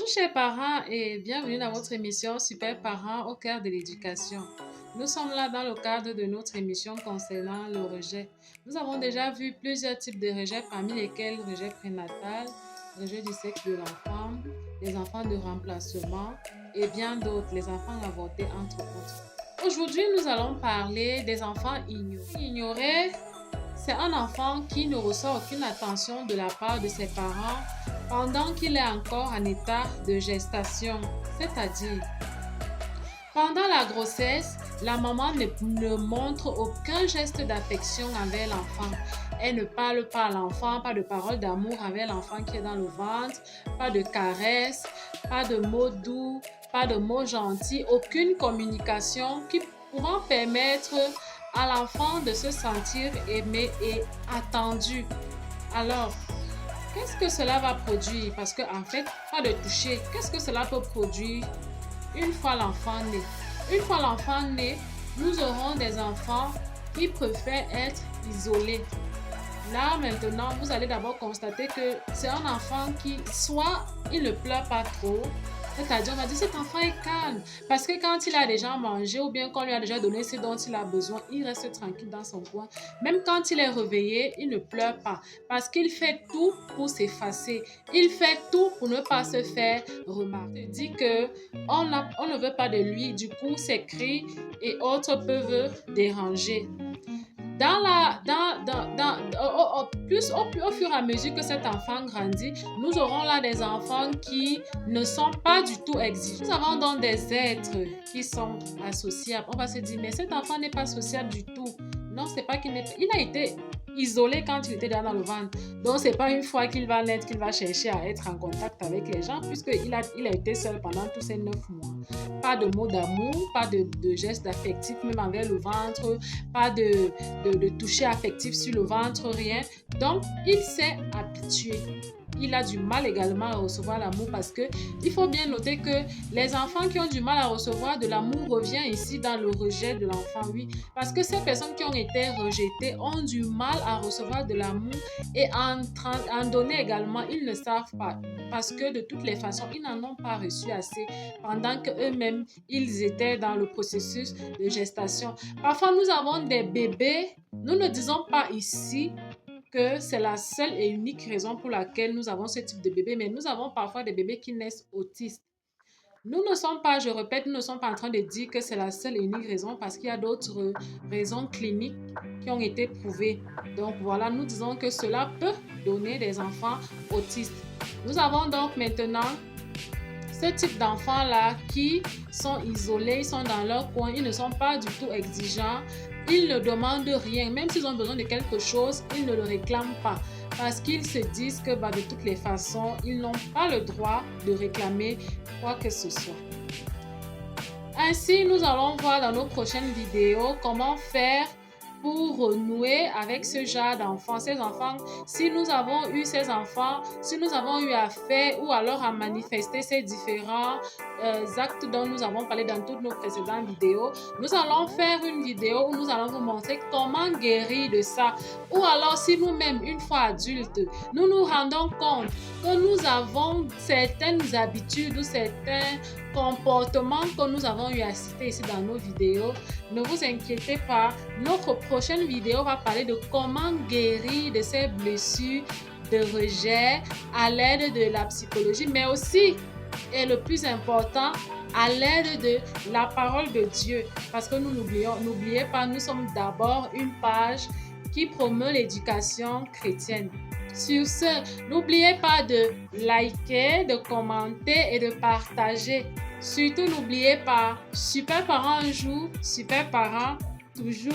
Bonjour chers parents et bienvenue dans votre émission Super Parents au cœur de l'éducation. Nous sommes là dans le cadre de notre émission concernant le rejet. Nous avons déjà vu plusieurs types de rejets, parmi lesquels le rejet prénatal, rejet du sexe de l'enfant, les enfants de remplacement et bien d'autres, les enfants avortés entre autres. Aujourd'hui, nous allons parler des enfants ignorés. Ignorés, c'est un enfant qui ne reçoit aucune attention de la part de ses parents pendant qu'il est encore en état de gestation, c'est-à-dire pendant la grossesse, la maman ne montre aucun geste d'affection envers l'enfant. Elle ne parle pas à l'enfant, pas de paroles d'amour envers l'enfant qui est dans le ventre, pas de caresses, pas de mots doux, pas de mots gentils, aucune communication qui pourra permettre à l'enfant de se sentir aimé et attendu. Alors, qu'est-ce que cela va produire? Parce qu'en fait, pas de toucher. Qu'est-ce que cela peut produire une fois l'enfant né? Une fois l'enfant né, nous aurons des enfants qui préfèrent être isolés. Là, maintenant, vous allez d'abord constater que c'est un enfant qui, soit il ne pleure pas trop, c'est-à-dire on va dire cet enfant est calme parce que quand il a déjà mangé ou bien qu'on lui a déjà donné ce dont il a besoin, il reste tranquille dans son coin. Même quand il est réveillé, il ne pleure pas parce qu'il fait tout pour s'effacer. Il fait tout pour ne pas se faire remarquer. Il dit que on ne veut pas de lui, du coup ses cris et autres peuvent déranger. Au fur et à mesure que cet enfant grandit, nous aurons là des enfants qui ne sont pas du tout exigeants. Nous avons donc des êtres qui sont associables. On va se dire, mais cet enfant n'est pas sociable du tout. Non, c'est pas qu'il n'est pas. Il a été isolé quand il était dans le ventre. Donc, c'est pas une fois qu'il va naître qu'il va chercher à être en contact avec les gens, puisqu'il a été seul pendant tous ces 9 mois. Pas de mots d'amour, pas de gestes affectifs, même envers le ventre, pas de toucher affectif sur le ventre, rien. Donc, il s'est habitué. Il a du mal également à recevoir l'amour parce que il faut bien noter que les enfants qui ont du mal à recevoir de l'amour reviennent ici dans le rejet de l'enfant, oui. Parce que ces personnes qui ont été rejetées ont du mal à recevoir de l'amour et en donner également, ils ne savent pas. Parce que de toutes les façons, ils n'en ont pas reçu assez pendant qu'eux-mêmes, ils étaient dans le processus de gestation. Parfois, nous avons des bébés, nous ne disons pas ici que c'est la seule et unique raison pour laquelle nous avons ce type de bébé, mais nous avons parfois des bébés qui naissent autistes. Nous ne sommes pas, je répète, nous ne sommes pas en train de dire que c'est la seule et unique raison parce qu'il y a d'autres raisons cliniques qui ont été prouvées. Donc voilà, nous disons que cela peut donner des enfants autistes. Nous avons donc maintenant ce type d'enfants-là qui sont isolés, ils sont dans leur coin, ils ne sont pas du tout exigeants, ils ne demandent rien. Même s'ils ont besoin de quelque chose, ils ne le réclament pas parce qu'ils se disent que de toutes les façons, ils n'ont pas le droit de réclamer quoi que ce soit. Ainsi, nous allons voir dans nos prochaines vidéos comment faire pour renouer avec ce genre d'enfants. Ces enfants, si nous avons eu ces enfants, si nous avons eu à faire ou alors à manifester ces différents actes dont nous avons parlé dans toutes nos précédentes vidéos, nous allons faire une vidéo où nous allons vous montrer comment guérir de ça. Ou alors si nous-mêmes, une fois adultes, nous nous rendons compte que nous avons certaines habitudes ou certains comportements que nous avons eu à citer ici dans nos vidéos, ne vous inquiétez pas, notre prochaine vidéo va parler de comment guérir de ces blessures de rejet à l'aide de la psychologie, mais aussi, et le plus important, à l'aide de la parole de Dieu. Parce que n'oubliez pas, nous sommes d'abord une page qui promeut l'éducation chrétienne. Sur ce, n'oubliez pas de liker, de commenter et de partager. Surtout, n'oubliez pas, super parents un jour, super parents toujours.